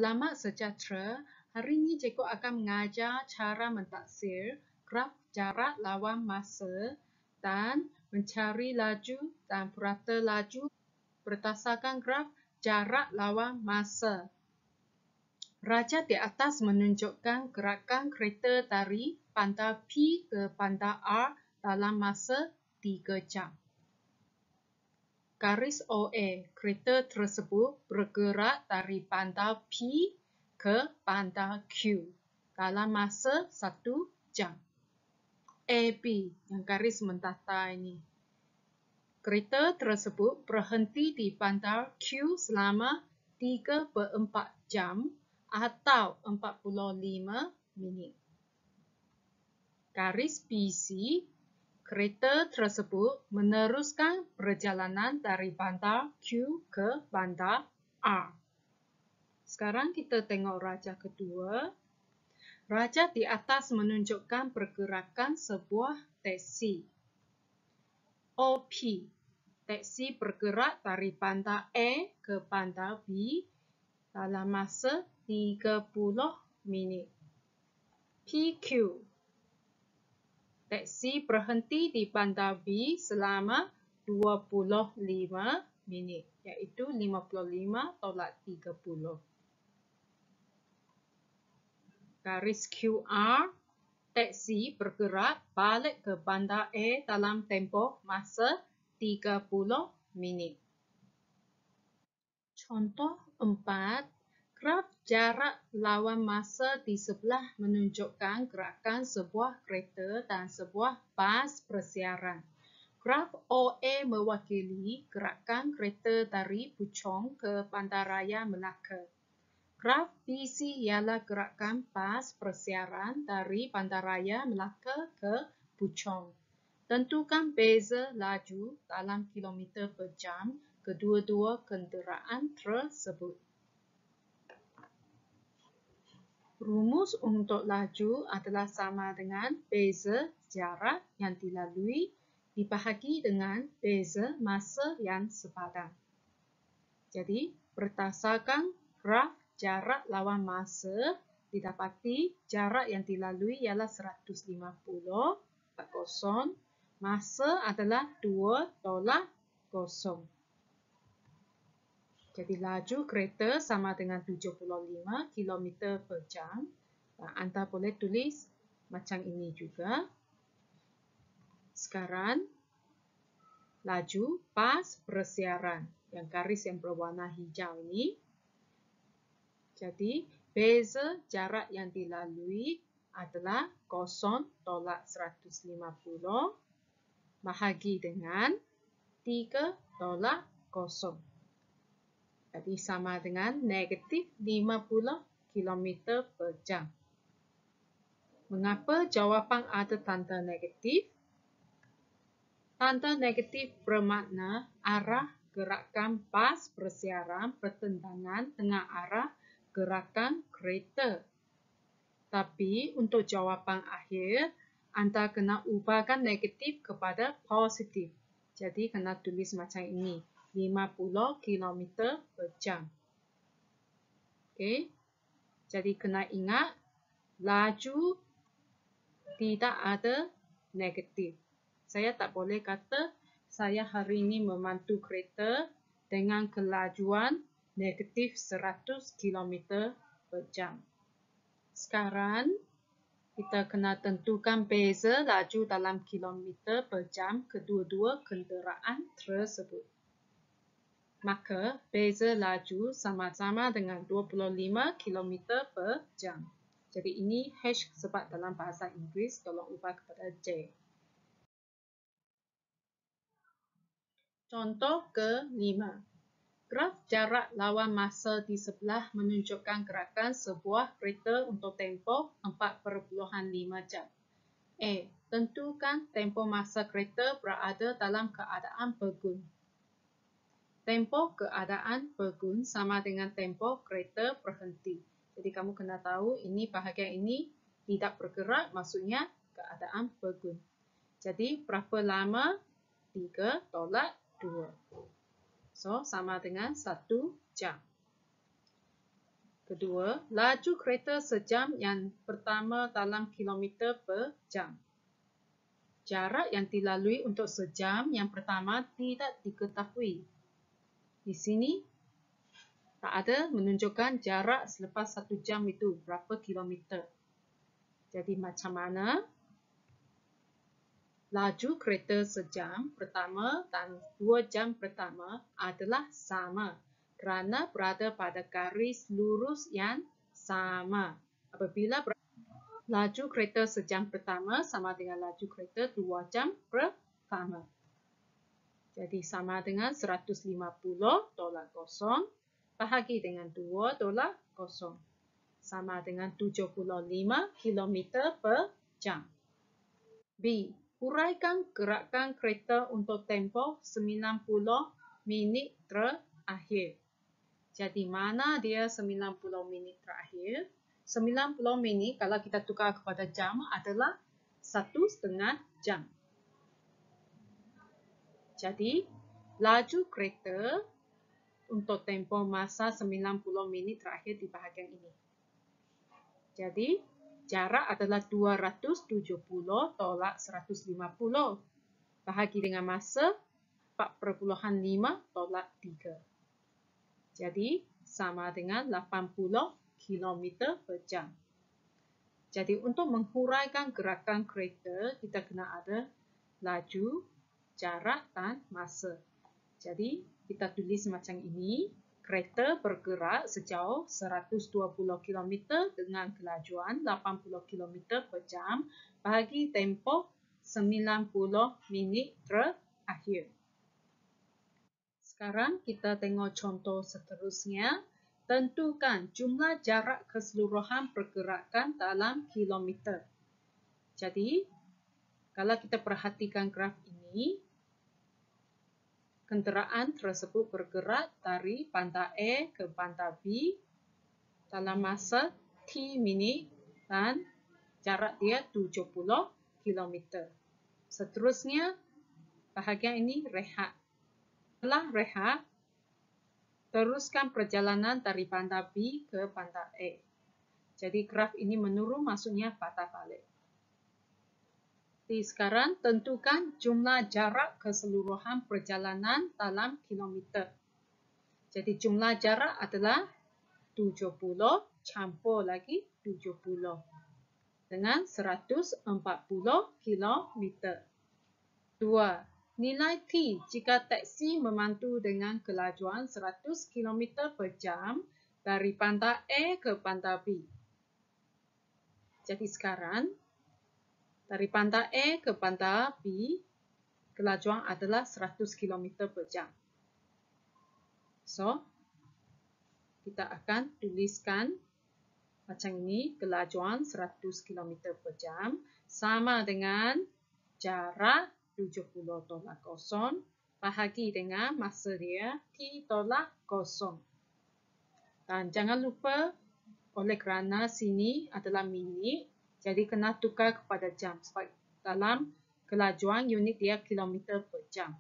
Selamat sejahtera. Hari ini cikgu akan mengajar cara mentaksir graf jarak lawan masa dan mencari laju dan purata laju berdasarkan graf jarak lawan masa. Raja di atas menunjukkan gerakan kereta dari bandar P ke bandar R dalam masa 3 jam. Garis OA, kereta tersebut bergerak dari bandar P ke bandar Q dalam masa 1 jam. AB, yang garis mentata ini. Kereta tersebut berhenti di bandar Q selama 3/4 jam atau 45 minit. Garis BC, kereta tersebut meneruskan perjalanan dari bandar Q ke bandar R. Sekarang kita tengok raja kedua. Raja di atas menunjukkan pergerakan sebuah teksi. OP, teksi bergerak dari bandar A ke bandar B dalam masa 30 minit. PQ, teksi berhenti di bandar B selama 25 minit, iaitu 55 tolak 30. Garis QR, teksi bergerak balik ke bandar A dalam tempoh masa 30 minit. Contoh 4, graf jarak lawan masa di sebelah menunjukkan gerakan sebuah kereta dan sebuah bas persiaran. Graf OA mewakili gerakan kereta dari Puchong ke Bandaraya Melaka. Graf BC ialah gerakan bas persiaran dari Bandaraya Melaka ke Puchong. Tentukan beza laju dalam kilometer per jam kedua-dua kenderaan tersebut. Rumus untuk laju adalah sama dengan beza jarak yang dilalui dibahagi dengan beza masa yang sepadan. Jadi, berdasarkan graf jarak lawan masa, didapati jarak yang dilalui ialah 150, 40, masa adalah 2 tolak 0. Jadi laju kereta sama dengan 75 km per jam. Anda boleh tulis macam ini juga. Sekarang, laju bas persiaran, yang garis yang berwarna hijau ini. Jadi, beza jarak yang dilalui adalah 0 tolak 150 bahagi dengan 3 tolak 0. Jadi, sama dengan negatif 50 km per jam. Mengapa jawapan ada tanda negatif? Tanda negatif bermakna arah gerakan bas persiaran bertentangan dengan arah gerakan kereta. Tapi untuk jawapan akhir, anda kena ubahkan negatif kepada positif. Jadi kena tulis macam ini, 50 km per jam. Okey. Jadi kena ingat, laju tidak ada negatif. Saya tak boleh kata saya hari ini memandu kereta dengan kelajuan negatif 100 km per jam. Sekarang, kita kena tentukan beza laju dalam kilometer per jam kedua-dua kenderaan tersebut. Maka, beza laju sama-sama dengan 25 km per jam. Jadi, ini H sebab dalam bahasa Inggeris, tolong ubah kepada J. Contoh ke-5. Graf jarak lawan masa di sebelah menunjukkan gerakan sebuah kereta untuk tempoh 4.5 jam. A. Tentukan tempoh masa kereta berada dalam keadaan bergun. Tempoh keadaan bergun sama dengan tempoh kereta berhenti. Jadi kamu kena tahu ini bahagian ini tidak bergerak, maksudnya keadaan bergun. Jadi berapa lama? 3 tolak 2. So, sama dengan 1 jam. Kedua, laju kereta sejam yang pertama dalam kilometer per jam. Jarak yang dilalui untuk sejam yang pertama tidak diketahui. Di sini tak ada menunjukkan jarak selepas 1 jam itu berapa kilometer. Jadi macam mana? Laju kereta sejam pertama dan 2 jam pertama adalah sama kerana berada pada garis lurus yang sama. Apabila laju kereta sejam pertama sama dengan laju kereta 2 jam pertama. Jadi sama dengan 150 tolak kosong bahagi dengan 2 tolak kosong. Sama dengan 75 km per jam. B. Huraikan gerakan kereta untuk tempoh 90 minit terakhir. Jadi mana dia 90 minit terakhir? 90 minit kalau kita tukar kepada jam adalah 1,5 jam. Jadi laju kereta untuk tempoh masa 90 minit terakhir di bahagian ini. Jadi jarak adalah 270 tolak 150 bahagi dengan masa 4,5 tolak 3. Jadi sama dengan 80 km per jam. Jadi untuk menghuraikan gerakan kereta, kita kena ada laju, jarak dan masa. Jadi kita tulis macam ini. Kereta bergerak sejauh 120 km dengan kelajuan 80 km per jam bagi tempoh 90 minit terakhir. Sekarang kita tengok contoh seterusnya. Tentukan jumlah jarak keseluruhan pergerakan dalam kilometer. Jadi, kalau kita perhatikan graf ini, kenderaan tersebut bergerak dari bandar A ke bandar B dalam masa T minit dan jarak dia 70 km. Seterusnya, bahagian ini rehat. Setelah rehat, teruskan perjalanan dari bandar B ke bandar A. Jadi graf ini menurun, maksudnya patah balik. Jadi sekarang tentukan jumlah jarak keseluruhan perjalanan dalam kilometer. Jadi jumlah jarak adalah 70 campur lagi 70 dengan 140 km. 2. Nilai T jika taksi memantu dengan kelajuan 100 km per jam dari bandar A ke bandar B. Jadi sekarang dari bandar A ke bandar B, kelajuan adalah 100 km per jam. So, kita akan tuliskan macam ini, kelajuan 100 km per jam sama dengan jarak 70 tolak kosong bahagi dengan masa dia T tolak kosong. Dan jangan lupa, oleh kerana sini adalah minit, jadi kena tukar kepada jam sebab dalam kelajuan unit dia kilometer per jam.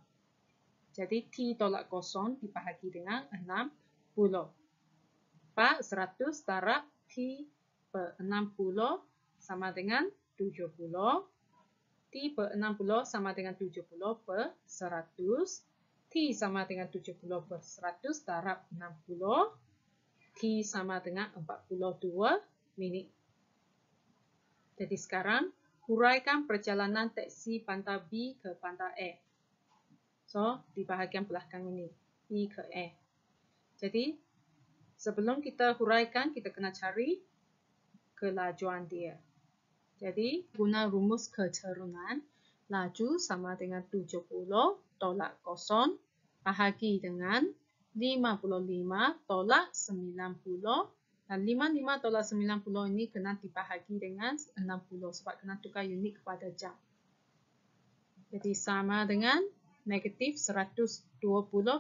Jadi T tolak kosong dibahagi dengan 60. 100 darab T per 60 sama dengan 70. T per 60 sama dengan 70 per 100. T sama dengan 70 per 100 darab 60. T sama dengan 42 minit. Jadi sekarang, huraikan perjalanan taksi bandar B ke bandar A. So, di bahagian belakang ini, B ke A. Jadi, sebelum kita huraikan, kita kena cari kelajuan dia. Jadi, guna rumus keturunan, laju sama dengan 70 tolak kosong bahagi dengan 55 tolak 90. Dan 55 tolak 90 ini kena dibahagi dengan 60 sebab kena tukar unit kepada jam. Jadi sama dengan negatif 120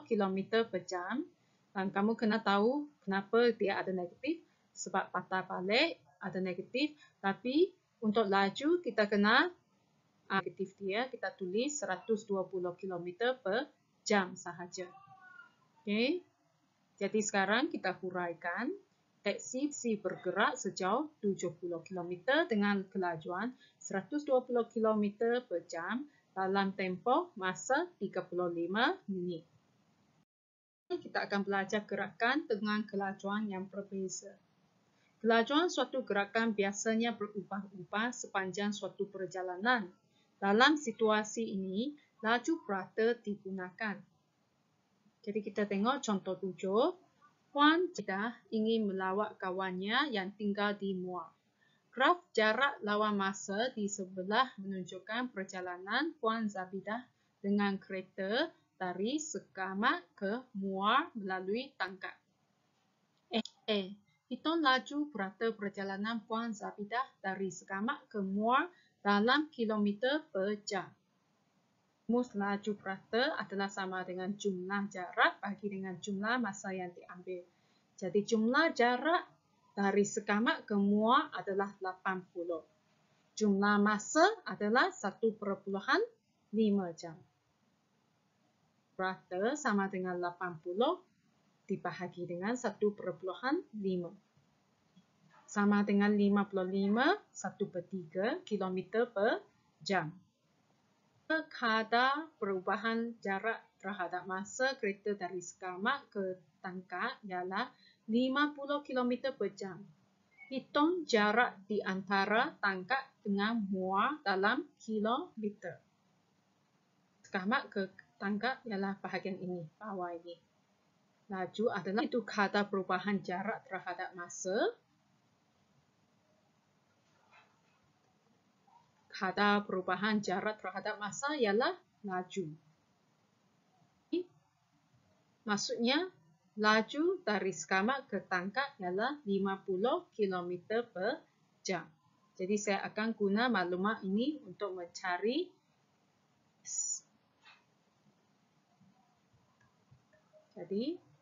km per jam. Dan kamu kena tahu kenapa dia ada negatif. Sebab patah balik ada negatif. Tapi untuk laju kita kena negatif dia. Kita tulis 120 km per jam sahaja. Okay. Jadi sekarang kita huraikan. Taksi bergerak sejauh 70 km dengan kelajuan 120 km per jam dalam tempoh masa 35 minit. Kita akan belajar gerakan dengan kelajuan yang berbeza. Kelajuan suatu gerakan biasanya berubah-ubah sepanjang suatu perjalanan. Dalam situasi ini, laju purata digunakan. Jadi kita tengok contoh 7. Puan Zabidah ingin melawat kawannya yang tinggal di Muar. Graf jarak lawan masa di sebelah menunjukkan perjalanan Puan Zabidah dengan kereta dari Sekamat ke Muar melalui Tangkak. Hitung laju purata perjalanan Puan Zabidah dari Sekamat ke Muar dalam kilometer per jam. Rumus laju purata adalah sama dengan jumlah jarak bagi dengan jumlah masa yang diambil. Jadi jumlah jarak dari Sekamat ke Muar adalah 80. Jumlah masa adalah 1.5 jam. Purata sama dengan 80 dibahagi dengan 1.5. Sama dengan 55, 1/3 km per jam. Kadar perubahan jarak terhadap masa kereta dari Sekamat ke Tangkak ialah 50 km per jam. Hitung jarak di antara Tangkak dengan Muar dalam kilometer. Sekamat ke Tangkak ialah bahagian ini, bawah ini. Laju adalah itu kadar perubahan jarak terhadap masa. Kadar perubahan jarak terhadap masa ialah laju. Maksudnya, laju dari Sekamat ke Tangkak ialah 50 km per jam. Jadi saya akan guna maklumat ini untuk mencari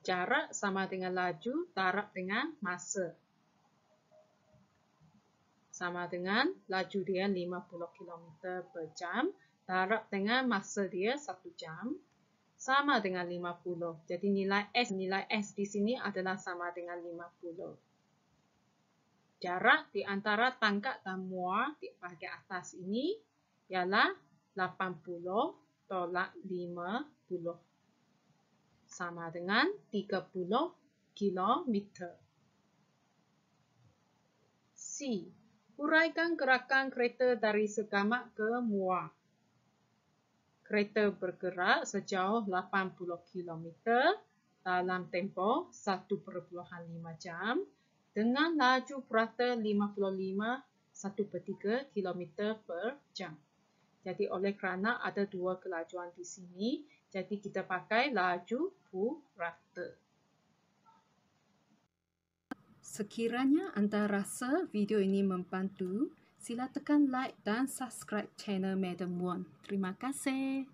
jarak sama dengan laju darab dengan masa. Sama dengan laju dia 50 km per jam darab dengan masa dia 1 jam. Sama dengan 50. Jadi nilai S di sini adalah sama dengan 50. Jarak di antara Tangkak dan Muar di bahagian atas ini ialah 80 tolak 50. Sama dengan 30 km. C. Uraikan gerakan kereta dari Sekamat ke Muar. Kereta bergerak sejauh 80 km dalam tempoh 1.5 jam dengan laju purata 55 1/3 km per jam. Jadi oleh kerana ada dua kelajuan di sini, jadi kita pakai laju purata. Sekiranya anda rasa video ini membantu, sila tekan like dan subscribe channel Madam Wan. Terima kasih.